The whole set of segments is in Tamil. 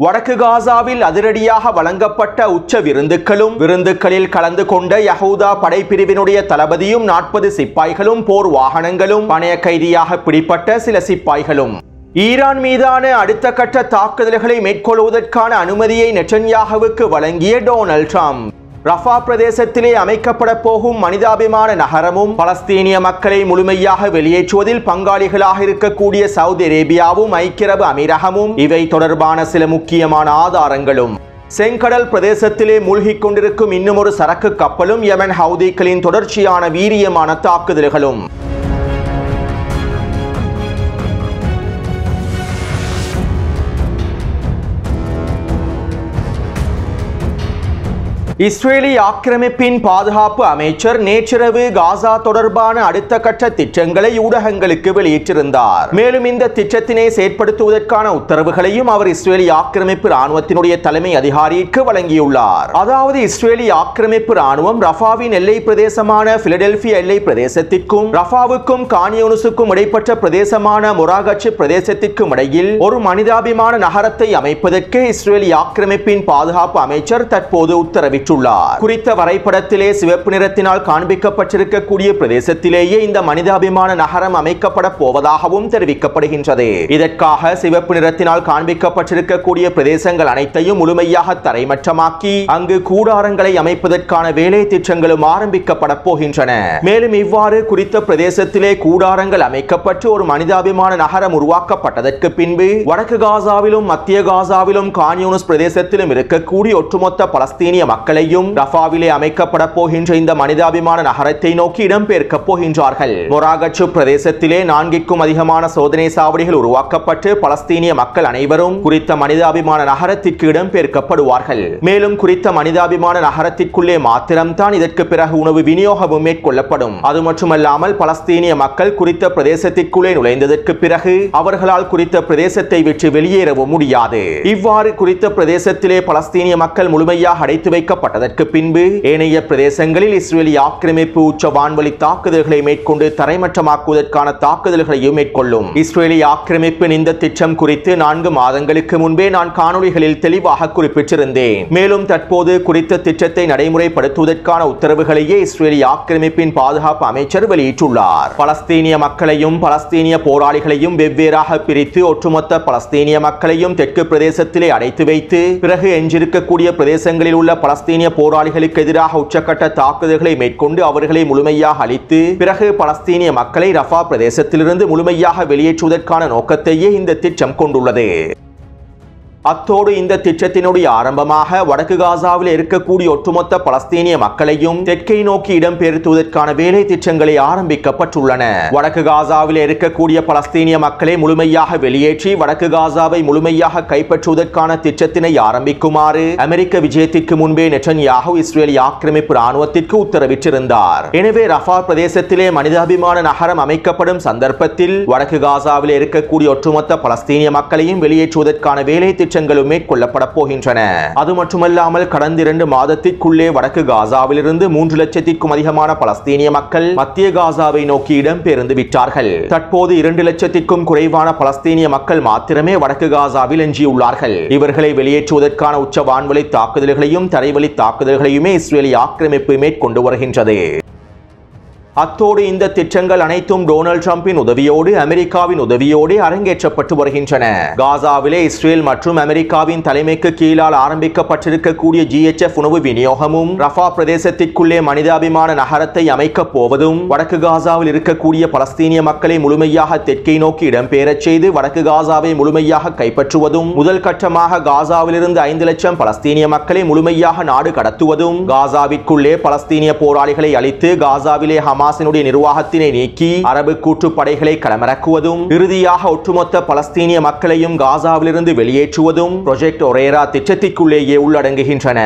வடக்கு காசாவில் அதிரடியாக வழங்கப்பட்ட உச்ச விருந்துகளில் கலந்து கொண்ட யஹூதா படைப்பிரிவினுடைய தளபதியும் 40 சிப்பாய்களும் போர் வாகனங்களும் பணைய கைதியாக பிடிப்பட்ட சில சிப்பாய்களும் ஈரான் மீதான அடுத்த கட்ட தாக்குதல்களை மேற்கொள்வதற்கான அனுமதியை நெட்டன்யாகுவுக்கு வழங்கிய டொனால்ட் ட்ரம்ப் ரஃபா பிரதேசத்திலே அமைக்கப்பட போகும் மனிதாபிமான நகரமும் பலஸ்தீனிய மக்களை முழுமையாக வெளியேற்றுவதில் பங்காளிகளாக இருக்கக்கூடிய சவுதி அரேபியாவும் ஐக்கிய அரபு அமீரகமும் இவை தொடர்பான சில முக்கியமான ஆதாரங்களும் செங்கடல் பிரதேசத்திலே மூழ்கிக் கொண்டிருக்கும் இன்னுமொரு சரக்கு கப்பலும் யமன் ஹவுதிகளின் தொடர்ச்சியான வீரியமான தாக்குதல்களும் இஸ்ரேலி ஆக்கிரமிப்பின் பாதுகாப்பு அமைச்சர் நேற்றிரவு காசா தொடர்பான அடுத்த கட்ட திட்டங்களை ஊடகங்களுக்கு வெளியிட்டிருந்தார். மேலும் இந்த திட்டத்தினை செயற்படுத்துவதற்கான உத்தரவுகளையும் அவர் இஸ்ரேலி ஆக்கிரமிப்பு ராணுவத்தினுடைய தலைமை அதிகாரிக்கு வழங்கியுள்ளார். அதாவது இஸ்ரேலி ஆக்கிரமிப்பு ராணுவம் ரஃபாவின் எல்லை பிரதேசமான பிலடெல்பியா எல்லை பிரதேசத்திற்கும் ரஃபாவுக்கும் கான்யூனிஸுக்கும் இடைப்பட்ட பிரதேசமான மொராகச்சு பிரதேசத்திற்கும் இடையில் ஒரு மனிதாபிமான நகரத்தை அமைப்பதற்கு இஸ்ரேலி ஆக்கிரமிப்பின் பாதுகாப்பு அமைச்சர் தற்போது உத்தரவிட்டார். குறித்த வரைபடத்திலே சிவப்பு நிறத்தினால் காண்பிக்கப்பட்டிருக்கக்கூடிய பிரதேசத்திலேயே இந்த மனிதாபிமான நகரம் அமைக்கப்பட போவதாகவும் தெரிவிக்கப்படுகின்றது. இதற்காக சிவப்பு நிறத்தினால் காண்பிக்கப்பட்டிருக்கக்கூடிய பிரதேசங்கள் அனைத்தையும் முழுமையாக தரைமட்டமாக்கி அங்கு கூடாரங்களை அமைப்பதற்கான வேலை திட்டங்களும் ஆரம்பிக்கப்பட போகின்றன. மேலும் இவ்வாறு குறித்த பிரதேசத்திலே கூடாரங்கள் அமைக்கப்பட்டு ஒரு மனிதாபிமான நகரம் உருவாக்கப்பட்டதற்கு பின்பு வடக்கு காசாவிலும் மத்திய காசாவிலும் கான்யூனிஸ் பிரதேசத்திலும் இருக்கக்கூடிய ஒட்டுமொத்த பலஸ்தீனிய மக்களை ரஃபாவிலே அமைக்கப்பட போகின்ற இந்த மனிதாபிமான நகரத்தை நோக்கி இடம்பெயர்க்க போகின்றார்கள். மொராகச்சு பிரதேசத்திலே 4க்கும் அதிகமான சோதனை சாவடிகள் உருவாக்கப்பட்டு பலஸ்தீனிய மக்கள் அனைவரும் குறித்த மனிதாபிமான நகரத்திற்கு இடம்பெயர்க்கப்படுவார்கள். மேலும் குறித்த மனிதாபிமான நகரத்திற்குள்ளே மாத்திரம்தான் இதற்கு பிறகு உணவு விநியோகமும் மேற்கொள்ளப்படும். அது மட்டுமல்லாமல் பலஸ்தீனிய மக்கள் குறித்த பிரதேசத்திற்குள்ளே நுழைந்ததற்கு பிறகு அவர்களால் குறித்த பிரதேசத்தை விட்டு வெளியேறவும் முடியாது. இவ்வாறு குறித்த பிரதேசத்திலே பலஸ்தீனிய மக்கள் முழுமையாக அடைத்து வைக்கப்பட்டதற்கு பின்பு ஏனைய பிரதேசங்களில் இஸ்ரேலி ஆக்கிரமிப்பு உச்ச வான்வழி தாக்குதல்களை மேற்கொண்டு தரைமட்டமாக்குவதற்கான தாக்குதல்களையும் மேற்கொள்ளும். இஸ்ரேலி ஆக்கிரமிப்பின் இந்த திட்டம் குறித்து 4 மாதங்களுக்கு முன்பே நான் காணொளிகளில் தெளிவாக குறிப்பிட்டிருந்தேன். மேலும் தற்போது குறித்த திட்டத்தை நடைமுறைப்படுத்துவதற்கான உத்தரவுகளையே இஸ்ரேலி ஆக்கிரமிப்பின் பாதுகாப்பு அமைச்சர் வெளியிட்டுள்ளார். பலஸ்தீனிய மக்களையும் பலஸ்தீனிய போராளிகளையும் வெவ்வேறாக பிரித்து ஒட்டுமொத்த பலஸ்தீனிய மக்களையும் தெற்கு பிரதேசத்திலே அடைத்து வைத்து பிறகு எஞ்சிருக்கக்கூடிய பிரதேசங்களில் உள்ள பலஸ்தீனிய போராளிகளுக்கு எதிராக உச்சக்கட்ட தாக்குதல்களை மேற்கொண்டு அவர்களை முழுமையாக அழித்து பிறகு பலஸ்தீனிய மக்களை ரஃபா பிரதேசத்திலிருந்து முழுமையாக வெளியேற்றுவதற்கான நோக்கத்தையே இந்த திட்டம் கொண்டுள்ளது. அத்தோடு இந்த திட்டத்தினுடைய ஆரம்பமாக வடக்கு காசாவில் இருக்கக்கூடிய ஒட்டுமொத்த பலஸ்தீனிய மக்களையும் தெற்கை நோக்கி இடம்பெயர்த்துவதற்கான வேலை திட்டங்களை ஆரம்பிக்கப்பட்டுள்ளன. வடக்கு காசாவில் இருக்கக்கூடிய பலஸ்தீனிய மக்களை முழுமையாக வெளியேற்றி வடக்கு காசாவை முழுமையாக கைப்பற்றுவதற்கான திட்டத்தினை ஆரம்பிக்குமாறு அமெரிக்க விஜயத்திற்கு முன்பே நெட்டன்யாகு இஸ்ரேலி ஆக்கிரமிப்பு ராணுவத்திற்கு உத்தரவிட்டிருந்தார். எனவே ரஃபா பிரதேசத்திலே மனிதாபிமான நகரம் அமைக்கப்படும் சந்தர்ப்பத்தில் வடக்கு காசாவில் இருக்கக்கூடிய ஒட்டுமொத்த பலஸ்தீனிய மக்களையும் வெளியேற்றுவதற்கான வேலை திட்டங்களும் மேற்கொள்ளப்பட போகின்றன. அது மட்டுமல்லாமல் கடந்த 2 மாதத்திற்குள்ளே வடக்கு காசாவிலிருந்து 3 லட்சத்திற்கும் அதிகமான பலஸ்தீனிய மக்கள் மத்திய காசாவை நோக்கி இடம்பெயர்ந்து விட்டார்கள். தற்போது 2 லட்சத்திற்கும் குறைவான பலஸ்தீனிய மக்கள் மாத்திரமே வடக்கு காசாவில் எஞ்சியுள்ளார்கள். இவர்களை வெளியேற்றுவதற்கான உச்ச வான்வழி தாக்குதல்களையும் தரைவழி தாக்குதல்களையுமே இஸ்ரேலி ஆக்கிரமிப்பு மேற்கொண்டு வருகின்றது. அத்தோடு இந்த திட்டங்கள் அனைத்தும் டொனால்ட் ட்ரம்பின் உதவியோடு அமெரிக்காவின் உதவியோடு அரங்கேற்றப்பட்டு வருகின்றன. காசாவிலே இஸ்ரேல் மற்றும் அமெரிக்காவின் தலைமைக்கு கீழால் ஆரம்பிக்கப்பட்டிருக்கக்கூடிய GHF உணவு விநியோகமும் ரஃபா பிரதேசத்திற்குள்ளே மனிதாபிமான நகரத்தை அமைக்கப் போவதும் வடக்கு காசாவில் இருக்கக்கூடிய பலஸ்தீனிய மக்களை முழுமையாக தெற்கை நோக்கி இடம்பெயரச் செய்து வடக்கு காசாவை முழுமையாக கைப்பற்றுவதும் முதல் கட்டமாக காசாவிலிருந்து 5 லட்சம் பலஸ்தீனிய மக்களை முழுமையாக நாடு கடத்துவதும் காசாவிற்குள்ளே பலஸ்தீனிய போராளிகளை அழித்து காசாவிலே ஹமாஸினுடைய நிர்வாகத்தினை நீக்கி அரபு கூட்டுப்படைகளை களமிறக்குவதும் இறுதியாக ஒட்டுமொத்த பலஸ்தீனிய மக்களையும் காசாவிலிருந்து வெளியேற்றுவதும் ப்ராஜெக்ட் ஒரேரா திட்டத்திற்குள்ளேயே உள்ளடங்குகின்றன.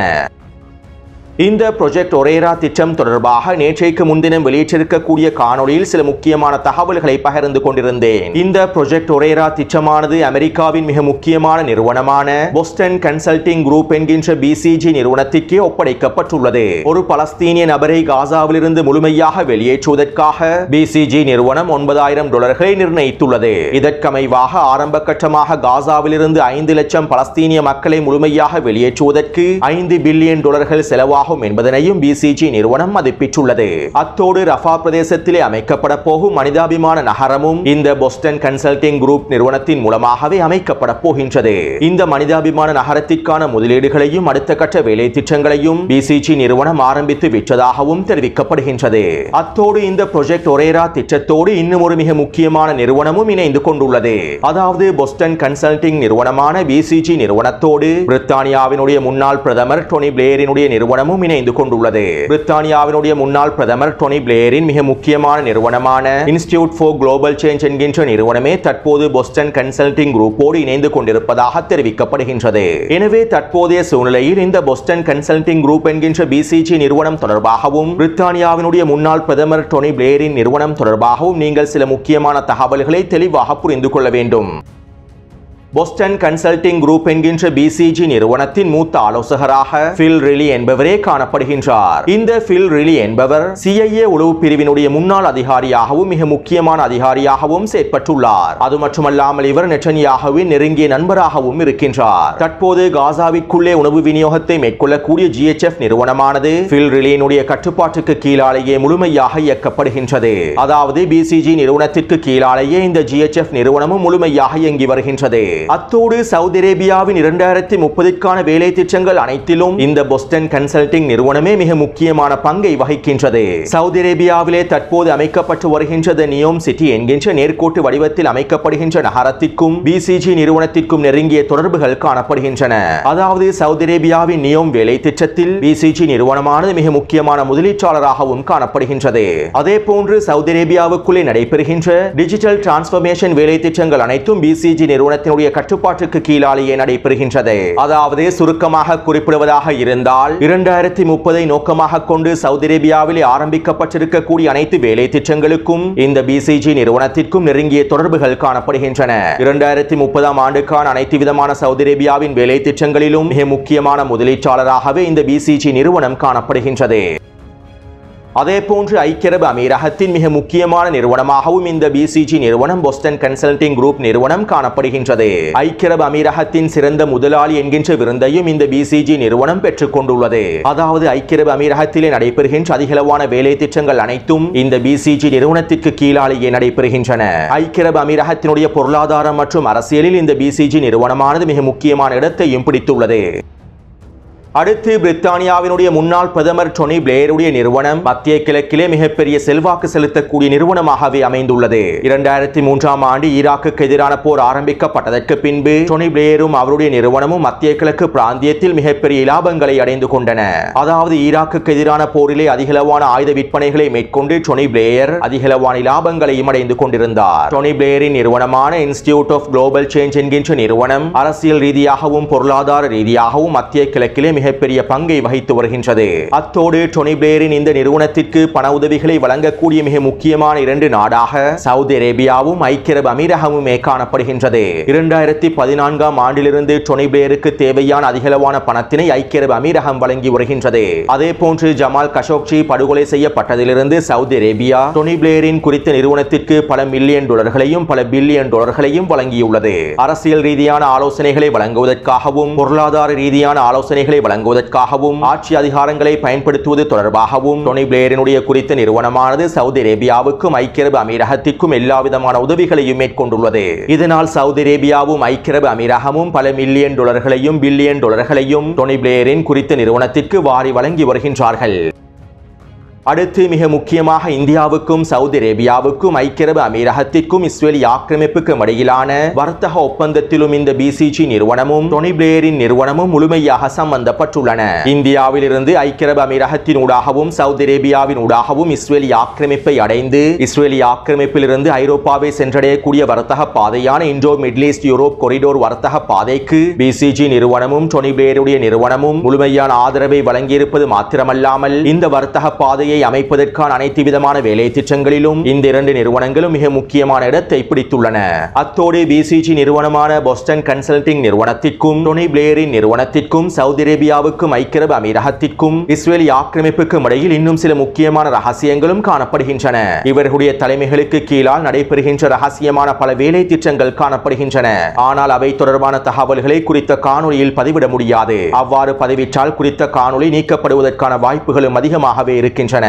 இந்த ப்ராஜெக்ட் ஒரேரா திட்டம் தொடர்பாக நேற்றைக்கு முன்தினம் வெளியிட்டிருக்கக்கூடிய காணொளியில் சில முக்கியமான தகவல்களை பகிர்ந்து கொண்டிருந்தேன். இந்த ப்ராஜெக்ட் ஒரேரா திட்டமானது அமெரிக்காவின் மிக முக்கியமான நிறுவனமான போஸ்டன் கன்சல்டிங் குரூப் என்கின்ற BCG நிறுவனத்திற்கே ஒப்படைக்கப்பட்டுள்ளது. ஒரு பலஸ்தீனிய நபரை காசாவிலிருந்து முழுமையாக வெளியேற்றுவதற்காக BCG நிறுவனம் $9,000 நிர்ணயித்துள்ளது. இதற்கமைவாக ஆரம்ப கட்டமாக காசாவிலிருந்து 5 லட்சம் பலஸ்தீனிய மக்களை முழுமையாக வெளியேற்றுவதற்கு $5 பில்லியன் செலவாகும் என்பதனையும் BCG நிறுவனம் மதிப்பிட்டுள்ளது. அத்தோடு ரஃபா பிரதேசத்திலே அமைக்கப்பட போகும் மனிதாபிமான நகரமும் இந்த போஸ்டன் கன்சல்டிங் குரூப் நிறுவனத்தின் மூலமாகவே அமைக்கப்பட போகின்றது. இந்த மனிதாபிமான நகரத்திற்கான முதலீடுகளையும் அடுத்த கட்ட வேலை திட்டங்களையும் BCG நிறுவனம் ஆரம்பித்து விட்டதாகவும் தெரிவிக்கப்படுகின்றது. அத்தோடு இந்த ப்ராஜெக்ட் ஒரேரா திட்டத்தோடு இன்னும் ஒரு மிக முக்கியமான நிறுவனமும் இணைந்து கொண்டுள்ளது. அதாவது போஸ்டன் கன்சல்டிங் நிறுவனமான BCG நிறுவனத்தோடு பிரித்தானியாவினுடைய முன்னாள் பிரதமர் டோனி பிளேரினுடைய நிறுவனமும் இணைந்து கொண்டுள்ளது. பிரித்தானியாவினுடைய முன்னாள் பிரதமர் டோனி பிளேரின் மிக முக்கியமான நிறுவனமான இன்ஸ்டிடியூட் ஃபார் குளோபல் சேஞ்ச் என்கின்ற நிறுவனமே தற்போது போஸ்டன் கன்சல்டிங் குரூப்போடு இணைந்து கொண்டிருப்பதாக தெரிவிக்கப்படுகின்றது. எனவே தற்போதைய சூழ்நிலையில் இந்த போஸ்டன் கன்சல்டிங் குரூப் என்கின்ற BCG நிறுவனம் தொடர்பாகவும் பிரித்தானியாவினுடைய முன்னாள் பிரதமர் டோனி பிளேரின் நிறுவனம் தொடர்பாகவும் நீங்கள் சில முக்கியமான தகவல்களை தெளிவாக புரிந்து கொள்ள வேண்டும். போஸ்டன் கன்சல்டிங் குரூப் என்கின்ற BCG நிறுவனத்தின் மூத்த ஆலோசகராக பில் ரிலி என்பவரே காணப்படுகின்றார். இந்த பில் ரிலி என்பவர் CIA உளவு பிரிவினுடைய முன்னாள் அதிகாரியாகவும் மிக முக்கியமான அதிகாரியாகவும் செயற்பட்டுள்ளார். அது மட்டுமல்லாமல் இவர் நெட்டன்யாகுவின் நெருங்கிய நண்பராகவும் இருக்கின்றார். தற்போது காசாவிற்குள்ளே உணவு விநியோகத்தை மேற்கொள்ளக்கூடிய GHF நிறுவனமானது பில் ரிலியினுடைய கட்டுப்பாட்டுக்கு கீழாலேயே முழுமையாக இயக்கப்படுகின்றது. அதாவது BCG நிறுவனத்திற்கு கீழாலேயே இந்த GHF நிறுவனமும் முழுமையாக இயங்கி வருகின்றது. அத்தோடு சவுதி அரேபியாவின் 2030க்கான வேலை திட்டங்கள் அனைத்திலும் இந்த போஸ்டன் கன்சல்டிங் நிறுவனமே மிக முக்கியமான பங்கை வகிக்கின்றது. சவுதி அரேபியாவிலே தற்போது அமைக்கப்பட்டு வருகின்ற நியோம் சிட்டி என்கின்ற நேர்கோட்டு வடிவத்தில் அமைக்கப்படுகின்ற நகரத்திற்கும் BCG நிறுவனத்திற்கும் நெருங்கிய தொடர்புகள் காணப்படுகின்றன. அதாவது சவுதி அரேபியாவின் நியோம் வேலை திட்டத்தில் BCG நிறுவனமானது மிக முக்கியமான முதலீட்டாளராகவும் காணப்படுகின்றது. அதே போன்று சவுதி அரேபியாவுக்குள்ளே நடைபெறுகின்ற டிஜிட்டல் டிரான்ஸ்பர்மேஷன் வேலை திட்டங்கள் அனைத்தும் BCG நிறுவனத்தினுடைய கட்டுப்பாட்டுக்கு கீழாலேயே நடைபெறுகின்றது. அதாவது சுருக்கமாக குறிப்பிடுவதாக இருந்தால் 2030 நோக்கமாக கொண்டு சவுதி அரேபியாவிலே ஆரம்பிக்கப்பட்டிருக்கக்கூடிய அனைத்து வேலை திட்டங்களுக்கும் இந்த BCG நிறுவனத்திற்கும் நெருங்கிய தொடர்புகள் காணப்படுகின்றன. 2030 ஆண்டுக்கான அனைத்து விதமான சவுதி அரேபியாவின் வேலை திட்டங்களிலும் மிக முக்கியமான முதலீட்டாளராகவே இந்த BCG நிறுவனம் காணப்படுகின்றது. அதே போன்று ஐக்கிய அரபு அமீரகத்தின் மிக முக்கியமான நிறுவனமாகவும் இந்த BCG நிறுவனம் போஸ்டன் கன்சல்டிங் குரூப் நிறுவனம் காணப்படுகின்றது. ஐக்கிய அரபு அமீரகத்தின் சிறந்த முதலாளி என்கின்ற விருந்தையும் இந்த BCG நிறுவனம் பெற்றுக் கொண்டுள்ளது. அதாவது ஐக்கிய அரபு அமீரகத்திலே நடைபெறுகின்ற அதிகளவான வேலை திட்டங்கள் அனைத்தும் இந்த BCG நிறுவனத்திற்கு கீழாலேயே நடைபெறுகின்றன. ஐக்கிய அரபு அமீரகத்தினுடைய பொருளாதாரம் மற்றும் அரசியலில் இந்த BCG நிறுவனமானது மிக முக்கியமான இடத்தையும் பிடித்துள்ளது. அடுத்து பிரித்தானியாவினுடைய முன்னாள் பிரதமர் டோனி பிளேருடைய நிறுவனம் மத்திய கிழக்கிலே மிகப்பெரிய செல்வாக்கு செலுத்தக்கூடிய நிறுவனமாகவே அமைந்துள்ளது. 2003 ஆண்டு ஈராக்குக்கு எதிரான போர் ஆரம்பிக்கப்பட்டதற்கு பின்பு டோனி பிளேரும் அவருடைய நிறுவனமும் மத்திய கிழக்கு பிராந்தியத்தில் மிகப்பெரிய லாபங்களை அடைந்து கொண்டன. அதாவது ஈராக்குக்கு எதிரான போரிலே அதிகளவான ஆயுத விற்பனைகளை மேற்கொண்டு டோனி பிளேயர் அதிகளவான லாபங்களையும் அடைந்து கொண்டிருந்தார். டோனி பிளேரின் நிறுவனமான இன்ஸ்டிடியூட் ஆஃப் குளோபல் சேஞ்ச் என்கின்ற நிறுவனம் அரசியல் ரீதியாகவும் பொருளாதார ரீதியாகவும் மத்திய கிழக்கிலே மிகப்பெரிய பங்கை வகித்து வருகின்றது. அத்தோடு டோனி பிளேரின் இந்த நிறுவனத்திற்கு பண உதவிகளை வழங்கக்கூடிய மிக முக்கியமான 2 நாடாக சவுதி அரேபியாவும் ஐக்கிய அரபு அமீரகமுமே காணப்படுகின்றது. 2014 ஆண்டிலிருந்து டோனி பிளேருக்கு தேவையான அதிகளவான பணத்தினை ஐக்கிய அரபு அமீரகம் வழங்கி வருகின்றது. அதே போன்று ஜமால் கஷோக்ஜி படுகொலை செய்யப்பட்டதிலிருந்து சவுதி அரேபியா டோனி பிளேரின் குறித்த நிறுவனத்திற்கு பல மில்லியன் டாலர்களையும் பல பில்லியன் டாலர்களையும் வழங்கியுள்ளது. அரசியல் ரீதியான ஆலோசனைகளை வழங்குவதற்காகவும் பொருளாதார ரீதியான ஆலோசனைகளை வழங்குவதற்காகவும் ஆட்சி அதிகாரங்களை பயன்படுத்துவது தொடர்பாகவும் டோனி பிளேரினுடைய குறித்த நிறுவனமானது சவுதி அரேபியாவுக்கும் ஐக்கிய அரபு அமீரகத்திற்கும் எல்லாவிதமான உதவிகளையும் மேற்கொண்டுள்ளது. இதனால் சவுதி அரேபியாவும் ஐக்கிய அரபு அமீரகமும் பல மில்லியன் டாலர்களையும் பில்லியன் டாலர்களையும் டோனி பிளேரின் குறித்த நிறுவனத்திற்கு வாரி வழங்கி வருகின்றார்கள். அடுத்து மிக முக்கியமாக இந்தியாவுக்கும் சவுதி அரேபியாவுக்கும் ஐக்கிய அரபு அமீரகத்திற்கும் இஸ்ரேலி ஆக்கிரமிப்புக்கும் இடையிலான வர்த்தக ஒப்பந்தத்திலும் இந்த பிசிஜி நிறுவனமும் டோனி பிளேரின் நிறுவனமும் முழுமையாக சம்பந்தப்பட்டுள்ளன. இந்தியாவில் இருந்து ஐக்கிய அரபு அமீரகத்தின் ஊடாகவும் சவுதி அரேபியாவின் ஊடாகவும் இஸ்ரேலி ஆக்கிரமிப்பை அடைந்து இஸ்ரேலி ஆக்கிரமிப்பில் இருந்து ஐரோப்பாவை சென்றடையக்கூடிய வர்த்தக பாதையான Indo middle east Europe corridor வர்த்தக பாதைக்கு பிசிஜி நிறுவனமும் டோனி பிளேருடைய நிறுவனமும் முழுமையான ஆதரவை வழங்கியிருப்பது மாத்திரமல்லாமல் இந்த வர்த்தக பாதையை அமைப்பதற்கான அனைத்து விதமான வேலை திட்டங்களிலும் இந்த இரண்டு நிறுவனங்களும் மிக முக்கியமான இடத்தை பிடித்துள்ளன. அத்தோடு பிசிஜி நிறுவனமான போஸ்டன் கன்சல்டிங் நிறுவனத்திற்கும் டோனி பிளேரின் நிறுவனத்திற்கும் சவுதி அரேபியாவுக்கும் ஐக்கிய அரபு அமீரகத்திற்கும் இஸ்ரேலி ஆக்கிரமிப்புக்கும் இடையில் இன்னும் சில முக்கியமான ரகசியங்களும் காணப்படுகின்றன. இவர்களுடைய தலைமைகளுக்கு கீழால் நடைபெறுகின்ற ரகசியமான பல வேலை திட்டங்கள் காணப்படுகின்றன. ஆனால் அவை தொடர்பான தகவல்களை குறித்த காணொளியில் பதிவிட முடியாது. அவ்வாறு பதிவிட்டால் குறித்த காணொளி நீக்கப்படுவதற்கான வாய்ப்புகளும் அதிகமாகவே இருக்கின்றன.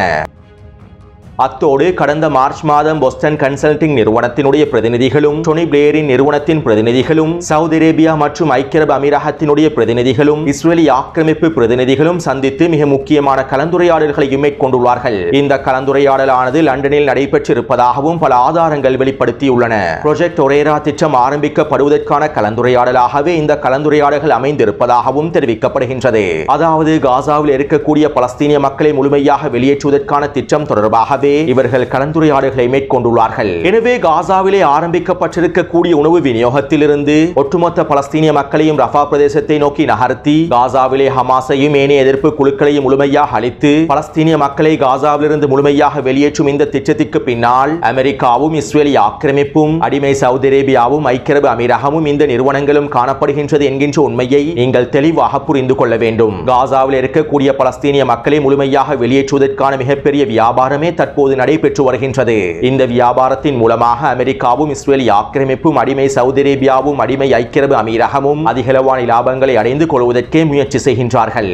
அத்தோடு கடந்த மார்ச் மாதம் போஸ்டன் கன்சல்டிங் நிறுவனத்தினுடைய பிரதிநிதிகளும் டோனி பிளேரின் நிறுவனத்தின் பிரதிநிதிகளும் சவுதி அரேபியா மற்றும் ஐக்கிய அரபு அமீரகத்தினுடைய பிரதிநிதிகளும் இஸ்ரேலி ஆக்கிரமிப்பு பிரதிநிதிகளும் சந்தித்து மிக முக்கியமான கலந்துரையாடல்களையும் மேற்கொண்டுள்ளார்கள். இந்த கலந்துரையாடலானது லண்டனில் நடைபெற்றிருப்பதாகவும் பல ஆதாரங்கள் வெளிப்படுத்தியுள்ளன. ப்ராஜெக்ட் ஒரேரா திட்டம் ஆரம்பிக்கப்படுவதற்கான கலந்துரையாடலாகவே இந்த கலந்துரையாடல்கள் அமைந்திருப்பதாகவும் தெரிவிக்கப்படுகின்றது. அதாவது காசாவில் இருக்கக்கூடிய பலஸ்தீனிய மக்களை முழுமையாக வெளியேற்றுவதற்கான திட்டம் தொடர்பாக இவர்கள் கலந்துரையாடல்களை மேற்கொண்டுள்ளார்கள். எனவே காசாவிலே ஆரம்பிக்கப்பட்டிருக்கக்கூடிய உணவு விநியோகத்திலிருந்து ஒட்டுமொத்த பலஸ்தீனிய மக்களையும் ரஃபா பிரதேசத்தை நோக்கி நகர்த்தி காசாவிலே ஹமாஸையும் ஏனைய எதிர்ப்பு குழுக்களையும் முழுமையாக அழித்து பலஸ்தீனிய மக்களை காசாவிலிருந்து முழுமையாக வெளியேற்றும் இந்த திட்டத்திற்கு பின்னால் அமெரிக்காவும் இஸ்ரேலி ஆக்கிரமிப்பும் அடிமை சவுதி அரேபியாவும் ஐக்கிய அரபு அமீரகமும் இந்த நிறுவனங்களும் காணப்படுகின்றது என்கின்ற உண்மையை நீங்கள் தெளிவாக புரிந்து கொள்ள வேண்டும். காசாவில் இருக்கக்கூடிய பலஸ்தீனிய மக்களை முழுமையாக வெளியேற்றுவதற்கான மிகப்பெரிய வியாபாரமே தற்போது நடைபெற்று வருகின்றது. இந்த வியாபாரத்தின் மூலமாக அமெரிக்காவும் இஸ்ரேலி ஆக்கிரமிப்பும் அடிமை சவுதி அரேபியாவும் அடிமை ஐக்கிய அரபு அமீரகமும் அதிகளவான லாபங்களை அடைந்து கொள்வதற்கே முயற்சி செய்கின்றார்கள்.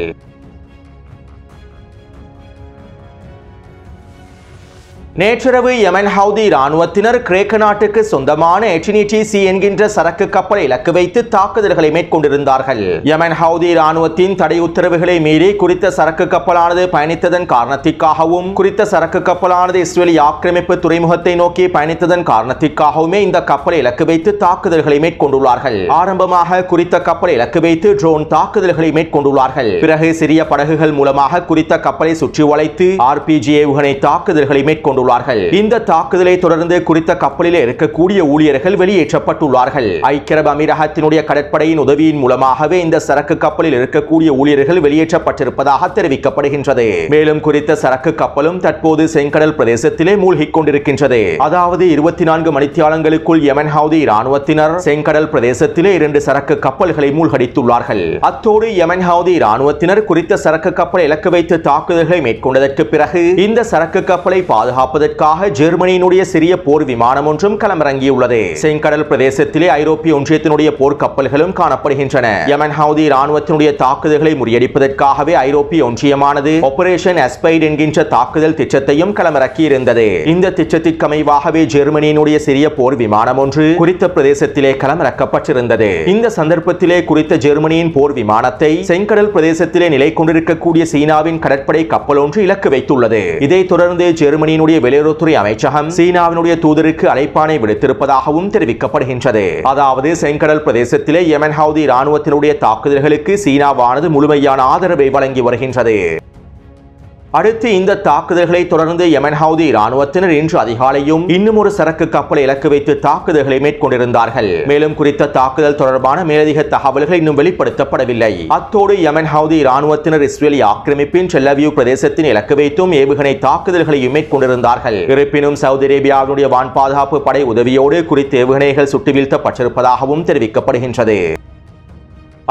நேற்றிரவு யமன் ஹவுதி இராணுவத்தினர் கிரேக்க நாட்டுக்கு சொந்தமான HNTC என்கின்ற சரக்கு கப்பலை இலக்கு வைத்து தாக்குதல்களை மேற்கொண்டிருந்தார்கள். யமன் ஹவுதி இராணுவத்தின் தடை உத்தரவுகளை மீறி குறித்த சரக்கு கப்பலானது பயணித்ததன் காரணத்திற்காகவும் குறித்த சரக்கு கப்பலானது இஸ்ரேலி ஆக்கிரமிப்பு துறைமுகத்தை நோக்கி பயணித்ததன் காரணத்திற்காகவுமே இந்த கப்பலை இலக்கு வைத்து தாக்குதல்களை மேற்கொண்டுள்ளார்கள். ஆரம்பமாக குறித்த கப்பலை இலக்கு வைத்து ட்ரோன் தாக்குதல்களை மேற்கொண்டுள்ளார்கள். பிறகு சிறிய படகுகள் மூலமாக குறித்த கப்பலை சுற்றி வளைத்து RPG ஏவுகணை தாக்குதல்களை மேற்கொண்டு இந்த தாக்குதலை தொடர்ந்து குறித்த கப்பலில் இருக்கக்கூடிய ஊழியர்கள் வெளியேற்றப்பட்டுள்ளார்கள். ஐக்கிய அரபு அமீரகத்தினுடைய கடற்படையின் உதவியின் மூலமாகவே இந்த சரக்கு கப்பலில் இருக்கக்கூடிய ஊழியர்கள் வெளியேற்றப்பட்டிருப்பதாக தெரிவிக்கப்படுகின்றது. மேலும் குறித்த சரக்கு கப்பலும் தற்போது செங்கடல் பிரதேசத்திலே மூழ்கிக் கொண்டிருக்கின்றது. அதாவது 24 மணித்தியாலங்களுக்குள் யமன் ஹவுதி இராணுவத்தினர் செங்கடல் பிரதேசத்திலே 2 சரக்கு கப்பல்களை மூழ்கடித்துள்ளார்கள். அத்தோடு யமன் ஹவுதி இராணுவத்தினர் குறித்த சரக்கு கப்பலை இலக்கு வைத்து தாக்குதல்களை மேற்கொண்டதற்கு பிறகு இந்த சரக்கு கப்பலை பாதுகாப்பு ஜெர்மனியினுடைய சிறிய போர் விமானம் ஒன்றும் களமிறங்கியுள்ளது. செங்கடல் பிரதேசத்திலே ஐரோப்பிய ஒன்றியத்தினுடைய போர் கப்பல்களும் காணப்படுகின்றன. யமன் ஹவுதி இராணுவத்தினுடைய தாக்குதல்களை முறியடிப்பதற்காகவே ஐரோப்பிய ஒன்றியமானது ஆபரேஷன் அஸ்பைட் என்கின்ற தாக்குதல் திட்டத்தையும் களமிறக்கி இருந்தது. இந்த திட்டத்திற்கு அமைவாகவே ஜெர்மனியினுடைய சிறிய போர் விமானம் ஒன்று குறித்த பிரதேசத்திலே களமிறக்கப்பட்டிருந்தது. இந்த சந்தர்ப்பத்திலே குறித்த ஜெர்மனியின் போர் விமானத்தை செங்கடல் பிரதேசத்திலே நிலை கொண்டிருக்கக்கூடிய சீனாவின் கடற்படை கப்பல் ஒன்று இலக்கு வைத்துள்ளது. இதைத் தொடர்ந்து ஜெர்மனியினுடைய வெளியுறவுத்துறை அமைச்சகம் சீனாவினுடைய தூதருக்கு அழைப்பானை விடுத்திருப்பதாகவும் தெரிவிக்கப்படுகின்றது. அதாவது செங்கடல் பிரதேசத்திலே யமன் ஹவுதி இராணுவத்தினுடைய தாக்குதல்களுக்கு சீனாவானது முழுமையான ஆதரவை வழங்கி வருகின்றது. அடுத்து இந்த தாக்குதல்களை தொடர்ந்து யமன் ஹவுதி இராணுவத்தினர் இன்று அதிகாலையும் இன்னும் ஒரு சரக்கு கப்பலை இலக்கு வைத்து தாக்குதல்களை மேற்கொண்டிருந்தார்கள். மேலும் குறித்த தாக்குதல் தொடர்பான மேலதிக தகவல்கள் இன்னும் வெளிப்படுத்தப்படவில்லை. அத்தோடு யமன் ஹவுதி இராணுவத்தினர் இஸ்ரேலி ஆக்கிரமிப்பின் டெல் அவீவ் பிரதேசத்தின் இலக்கு வைத்தும் ஏவுகணை தாக்குதல்களையும் மேற்கொண்டிருந்தார்கள். இருப்பினும் சவுதி அரேபியாவினுடைய வான் பாதுகாப்பு படை உதவியோடு குறித்த ஏவுகணைகள் சுட்டு வீழ்த்தப்பட்டிருப்பதாகவும் தெரிவிக்கப்படுகின்றது.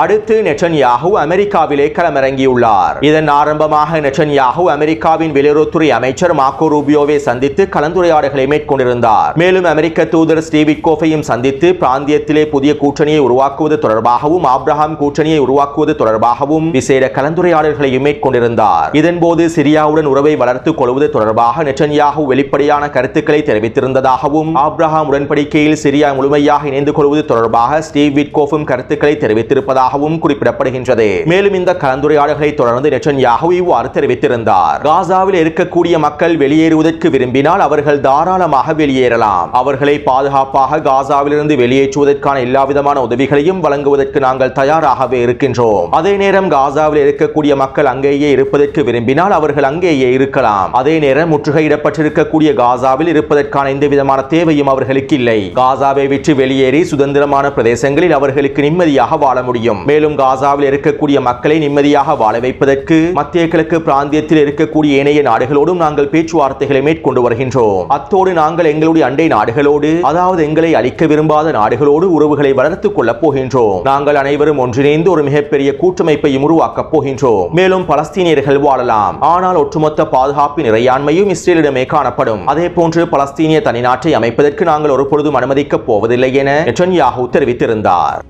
அடுத்து நெட்டன்யாஹூ அமெரிக்காவிலே களமிறங்கியுள்ளார். இதன் ஆரம்பமாக நெட்டன்யாஹூ அமெரிக்காவின் வெளியுறவுத்துறை அமைச்சர் மார்க்கோ ரூபியோவை சந்தித்து கலந்துரையாடல்களை மேற்கொண்டிருந்தார். மேலும் அமெரிக்க தூதர் ஸ்டீவ் விட்கோஃபையும் சந்தித்து பிராந்தியத்திலே புதிய கூட்டணியை உருவாக்குவது தொடர்பாகவும் ஆப்ரஹாம் கூட்டணியை உருவாக்குவது தொடர்பாகவும் விசேட கலந்துரையாடல்களையும் மேற்கொண்டிருந்தார். இதன்போது சிரியாவுடன் உறவை வளர்த்துக் கொள்வது தொடர்பாக நெட்டன்யாஹூ வெளிப்படையான கருத்துக்களை தெரிவித்திருந்ததாகவும் ஆப்ரஹாம் உடன்படிக்கையில் சிரியா முழுமையாக இணைந்து கொள்வது தொடர்பாக ஸ்டீவ் விட்கோஃபும் கருத்துக்களை தெரிவித்திருப்பதாக இருப்பதாகவும் குறிப்பிடப்படுகின்றது. மேலும் இந்த கலந்துரையாடல்களை தொடர்ந்து நெட்டன்யாஹு இவ்வாறு தெரிவித்திருந்தார். காசாவில் இருக்கக்கூடிய மக்கள் வெளியேறுவதற்கு விரும்பினால் அவர்கள் தாராளமாக வெளியேறலாம். அவர்களை பாதுகாப்பாக காசாவிலிருந்து வெளியேற்றுவதற்கான எல்லா விதமான உதவிகளையும் வழங்குவதற்கு நாங்கள் தயாராகவே இருக்கின்றோம். அதே நேரம் காசாவில் இருக்கக்கூடிய மக்கள் அங்கேயே இருப்பதற்கு விரும்பினால் அவர்கள் அங்கேயே இருக்கலாம். அதே நேரம் முற்றுகையிடப்பட்டிருக்கக்கூடிய காசாவில் இருப்பதற்கான எந்த விதமான தேவையும் அவர்களுக்கு இல்லை. காசாவை விட்டு வெளியேறி சுதந்திரமான பிரதேசங்களில் அவர்களுக்கு நிம்மதியாக வாழ முடியும். மேலும் காசாவில் இருக்கக்கூடிய மக்களை நிம்மதியாக வாழ வைப்பதற்கு மத்திய கிழக்கு பிராந்தியத்தில் இருக்கக்கூடிய ஏனைய நாடுகளோடும் நாங்கள் பேச்சுவார்த்தைகளை மேற்கொண்டு வருகின்றோம். அத்தோடு நாங்கள் எங்களுடைய அண்டை நாடுகளோடு, அதாவது எங்களை அழிக்க விரும்பாத நாடுகளோடு உறவுகளை வளர்த்துக் கொள்ளப் போகின்றோம். நாங்கள் அனைவரும் ஒன்றிணைந்து ஒரு மிகப்பெரிய கூட்டமைப்பையும் உருவாக்கப் போகின்றோம். மேலும் பலஸ்தீனியர்கள் வாழலாம், ஆனால் ஒட்டுமொத்த பாதுகாப்பின் இறையாண்மையும் இஸ்ரேலிடமே காணப்படும். அதே போன்று பலஸ்தீனிய தனிநாட்டை அமைப்பதற்கு நாங்கள் ஒருபொழுதும் அனுமதிக்கப் போவதில்லை என நெட்டன்யாஹு தெரிவித்திருந்தார்.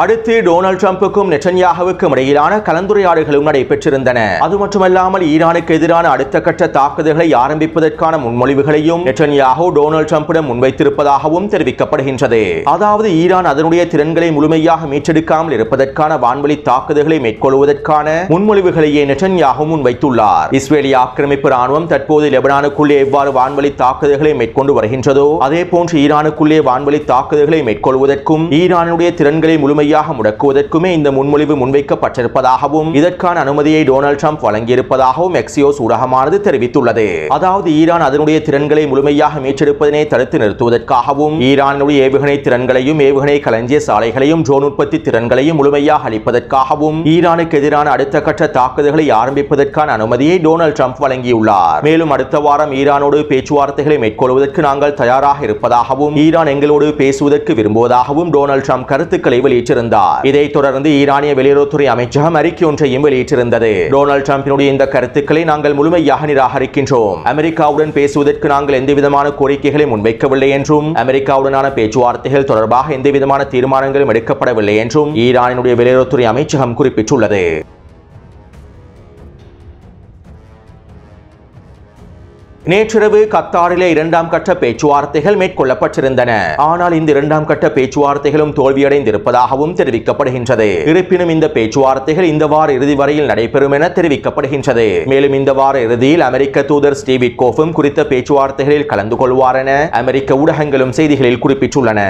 அடுத்து டொனால்ட் ட்ரம்புக்கும் நெட்டன்யாஹுவுக்கும் இடையிலான கலந்துரையாடல்களும் நடைபெற்றிருந்தன. அது மட்டுமல்லாமல் ஈரானுக்கு எதிரான அடுத்த கட்ட தாக்குதல்களை ஆரம்பிப்பதற்கான முன்மொழிவுகளையும் நெட்டன்யாஹு டொனால்ட் ட்ரம்பிடம் முன்வைத்திருப்பதாகவும் தெரிவிக்கப்படுகின்றது. அதாவது ஈரான் அதனுடைய திறன்களை முழுமையாக மீட்டெடுக்காமல் இருப்பதற்கான வான்வழி தாக்குதல்களை மேற்கொள்வதற்கான முன்மொழிவுகளையே நெட்டன்யாஹு முன்வைத்துள்ளார். இஸ்ரேலிய ஆக்கிரமிப்பு ராணுவம் தற்போது லெபனானுக்குள்ளே எவ்வாறு வான்வழி தாக்குதல்களை மேற்கொண்டு வருகின்றதோ அதே போன்று ஈரானுக்குள்ளே வான்வழி தாக்குதல்களை மேற்கொள்வதற்கும் ஈரானுடைய திறன்களை முழுமையாக முடக்குவதற்குமே இந்த முன்மொழிவு முன்வைக்கப்பட்டிருப்பதாகவும் இதற்கான அனுமதியை டொனால்ட் ட்ரம்ப் வழங்கியிருப்பதாகவும் எக்ஸியோஸ் ஊடகமானது தெரிவித்துள்ளது. அதாவது ஈரான் அதனுடைய திறன்களை முழுமையாக மீட்டெடுப்பதனை தடுத்து நிறுத்துவதற்காகவும் ஈரானுடைய ஏவுகணை திறன்களையும் ஏவுகணை களஞ்சிய சாலைகளையும் ட்ரோன் உற்பத்தி திறன்களையும் முழுமையாக அளிப்பதற்காகவும் ஈரானுக்கு எதிரான அடுத்த கட்ட தாக்குதல்களை ஆரம்பிப்பதற்கான அனுமதியை டொனால்ட் ட்ரம்ப் வழங்கியுள்ளார். மேலும் அடுத்த வாரம் ஈரானோடு பேச்சுவார்த்தைகளை மேற்கொள்வதற்கு நாங்கள் தயாராக இருப்பதாகவும் ஈரான் எங்களோடு பேசுவதற்கு விரும்புவதாகவும் டொனால்ட் ட்ரம்ப் கருத்துக்களை வெளியிட்டார். இதைத் தொடர்ந்து ஈரானிய வெளியுறவுத்துறை அமைச்சகம் அறிக்கை ஒன்றையும் வெளியிட்டிருந்தது. டொனால்ட் ட்ரம்பினுடைய இந்த கருத்துக்களை நாங்கள் முழுமையாக நிராகரிக்கின்றோம். அமெரிக்காவுடன் பேசுவதற்கு நாங்கள் எந்தவிதமான கோரிக்கைகளை முன்வைக்கவில்லை என்றும் அமெரிக்காவுடனான பேச்சுவார்த்தைகள் தொடர்பாக எந்தவிதமான தீர்மானங்களும் எடுக்கப்படவில்லை என்றும் ஈரானினுடைய வெளியுறவுத்துறை அமைச்சகம் குறிப்பிட்டுள்ளது. நேற்றிரவு கத்தாரிலே இரண்டாம் கட்ட பேச்சுவார்த்தைகள் மேற்கொள்ளப்பட்டிருந்தன. ஆனால் இந்த இரண்டாம் கட்ட பேச்சுவார்த்தைகளும் தோல்வியடைந்திருப்பதாகவும் தெரிவிக்கப்படுகின்றது. இருப்பினும் இந்த பேச்சுவார்த்தைகள் இந்த வார இறுதி வரையில் நடைபெறும் என தெரிவிக்கப்படுகின்றது. மேலும் இந்த வார இறுதியில் அமெரிக்க தூதர் ஸ்டீவ் விட்கோஃபும் குறித்த பேச்சுவார்த்தைகளில் கலந்து கொள்வார் என அமெரிக்க ஊடகங்களும் செய்திகளில் குறிப்பிட்டுள்ளன.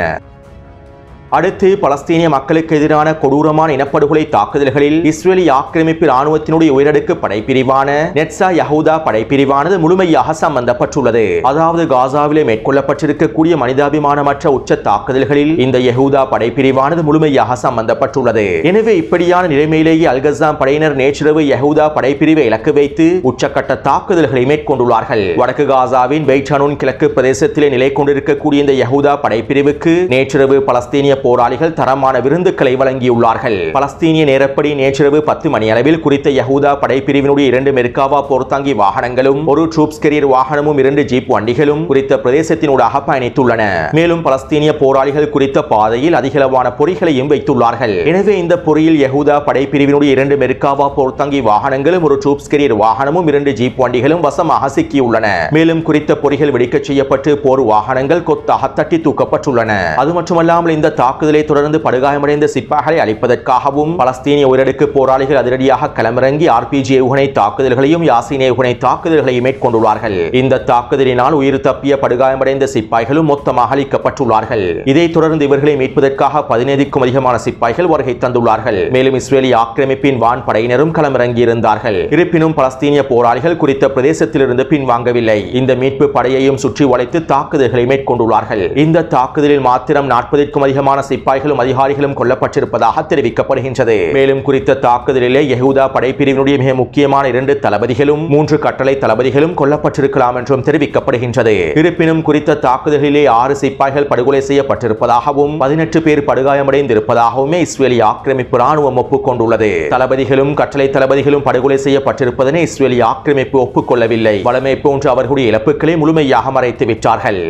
அடுத்து பலஸ்தீனிய மக்களுக்கு எதிரான கொடூரமான இனப்படுகொலை தாக்குதல்களில் இஸ்ரேலிய ஆக்கிரமிப்பு ராணுவத்தினுடைய உயரடுக்கு படைப்பிரிவான நெட்சா யஹூதா படைப்பிரிவானது முழுமையாக சம்பந்தப்பட்டுள்ளது. அதாவது காசாவிலே மேற்கொள்ளப்பட்டிருக்கக்கூடிய மனிதாபிமானமற்ற உச்ச தாக்குதல்களில் இந்த யஹூதா படைப்பிரிவானது முழுமையாக சம்பந்தப்பட்டுள்ளது. எனவே இப்படியான நிலைமையிலேயே அல்கஸாம் படையினர் நேற்றிரவு யஹூதா படைப்பிரிவை இலக்கு வைத்து உச்சக்கட்ட தாக்குதல்களை மேற்கொண்டுள்ளார்கள். வடக்கு காசாவின் பெய்ட் ஹனூன் கிழக்கு பிரதேசத்திலே நிலை கொண்டிருக்கக்கூடிய இந்த யஹூதா படைப்பிரிவுக்கு நேற்றிரவு பலஸ்தீனிய போராளிகள் தரமான விருந்துகளை வழங்கியுள்ளார்கள். பலஸ்தீனிய நேரப்படி நேற்றிரவு 10 மணி அளவில் குறித்த யஹூதா படைப்பிரிவினுடைய 2 மெர்காவா போர்த்தாங்கி வாகனங்களும் ஒரு ட்ரூப்ஸ் கேரியர் வாகனமும் 2 ஜீப் வண்டிகளும் குறித்த பிரதேசத்தினூடாக பயணித்துள்ளன. மேலும் பலஸ்தீனிய போராளிகள் குறித்த பாதையில் அதிகளவான பொறிகளையும் வைத்துள்ளார்கள். எனவே இந்த பொறியில் யஹூதா படைப்பிரிவினுடைய 2 மெர்காவா போர்த்தாங்கி வாகனங்களும் ஒரு ட்ரூப்ஸ் கேரியர் வாகனமும் 2 ஜீப் வண்டிகளும் வசமாக சிக்கியுள்ளன. மேலும் குறித்த பொறிகள் வெடிக்கச் செய்யப்பட்டு போர் வாகனங்கள் கொத்தாக தட்டி தூக்கப்பட்டுள்ளன. அது மட்டுமல்லாமல் இந்த தாக்குதலை தொடர்ந்து படுகாயமடைந்த சிப்பாய்களை அழிப்பதற்காகவும் பலஸ்தீனிய உயரடுக்கு போராளிகள் அதிரடியாக களமிறங்கி ஆர்பிஜி ஏவுகணை தாக்குதல்களையும் யாசின் ஏவுகணை தாக்குதல்களையும் மேற்கொண்டுள்ளார்கள். இந்த தாக்குதலினால் உயிர் தப்பிய படுகாயமடைந்த சிப்பாய்களும் மொத்தமாக அழிக்கப்பட்டுள்ளார்கள். இதைத் தொடர்ந்து இவர்களை மீட்பதற்காக 15க்கும் அதிகமான சிப்பாய்கள் வருகை தந்துள்ளார்கள். மேலும் இஸ்ரேலிய ஆக்கிரமிப்பின் வான் படையினரும் களமிறங்கி இருந்தார்கள். இருப்பினும் பலஸ்தீனிய போராளிகள் குறித்த பிரதேசத்திலிருந்து பின்வாங்கவில்லை. இந்த மீட்பு படையையும் சுற்றி வளைத்து தாக்குதல்களை மேற்கொண்டுள்ளார்கள். இந்த தாக்குதலில் மாத்திரம் 40க்கும் அதிகமான சிப்பாய்களும் அதிகாரிகளும் கொல்லப்பட்டிருப்பதாக தெரிவிக்கப்படுகின்றது. மேலும் குறித்த தாக்குதலிலே யஹூதா படைப்பிரிவினுடைய மிக முக்கியமான 2 தளபதிகளும் 3 கட்டளை தளபதிகளும் கொல்லப்பட்டிருக்கலாம் என்றும் தெரிவிக்கப்படுகின்றது. இருப்பினும் குறித்த தாக்குதலிலே 6 சிப்பாய்கள் படுகொலை செய்யப்பட்டிருப்பதாகவும் 18 பேர் படுகாயமடைந்திருப்பதாகவும் இஸ்ரேலிய ஆக்கிரமிப்பு ராணுவம் ஒப்புக்கொண்டுள்ளது. தளபதிகளும் கட்டளை தளபதிகளும் படுகொலை செய்யப்பட்டிருப்பதனை இஸ்ரேலிய ஆக்கிரமிப்பு ஒப்புக்கொள்ளவில்லை. வளமை போன்ற அவர்களுடைய இழப்புகளை முழுமையாக மறைத்து விட்டார்கள்.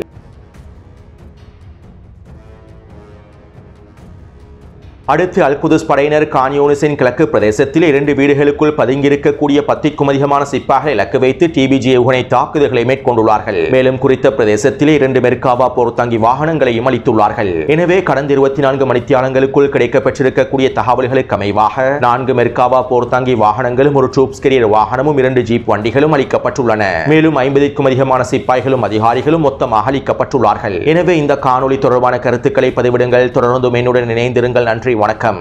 அடுத்து அல்-குதுஸ் படையினர் கான் யூனிஸின் கிழக்கு பிரதேசத்தில் 2 வீடுகளுக்குள் பதுங்கியிருக்கக்கூடிய 10க்கும் அதிகமான சிப்பாய்களை இலக்கு வைத்து டிபிஜி ஏவுகணை தாக்குதல்களை மேற்கொண்டுள்ளார்கள். மேலும் குறித்த பிரதேசத்திலே 2 மெர்காவா போர்த்தாங்கி வாகனங்களையும் அளித்துள்ளார்கள். எனவே கடந்த 24 மணித்தியாலங்களுக்குள் கிடைக்கப்பெற்றிருக்கக்கூடிய தகவல்களுக்கு அமைவாக 4 மெர்காவா போர்த்தாங்கி வாகனங்களும் ஒரு ட்ரூப்ஸ் கேரியர் வாகனமும் 2 ஜீப் வண்டிகளும் அளிக்கப்பட்டுள்ளன. மேலும் 50க்கும் அதிகமான சிப்பாய்களும் அதிகாரிகளும் மொத்தமாக அளிக்கப்பட்டுள்ளார்கள். எனவே இந்த காணொளி தொடர்பான கருத்துக்களை பதிவிடுங்கள். தொடர்ந்தும் என்னுடன் இணைந்திருங்கள். நன்றி, வணக்கம்.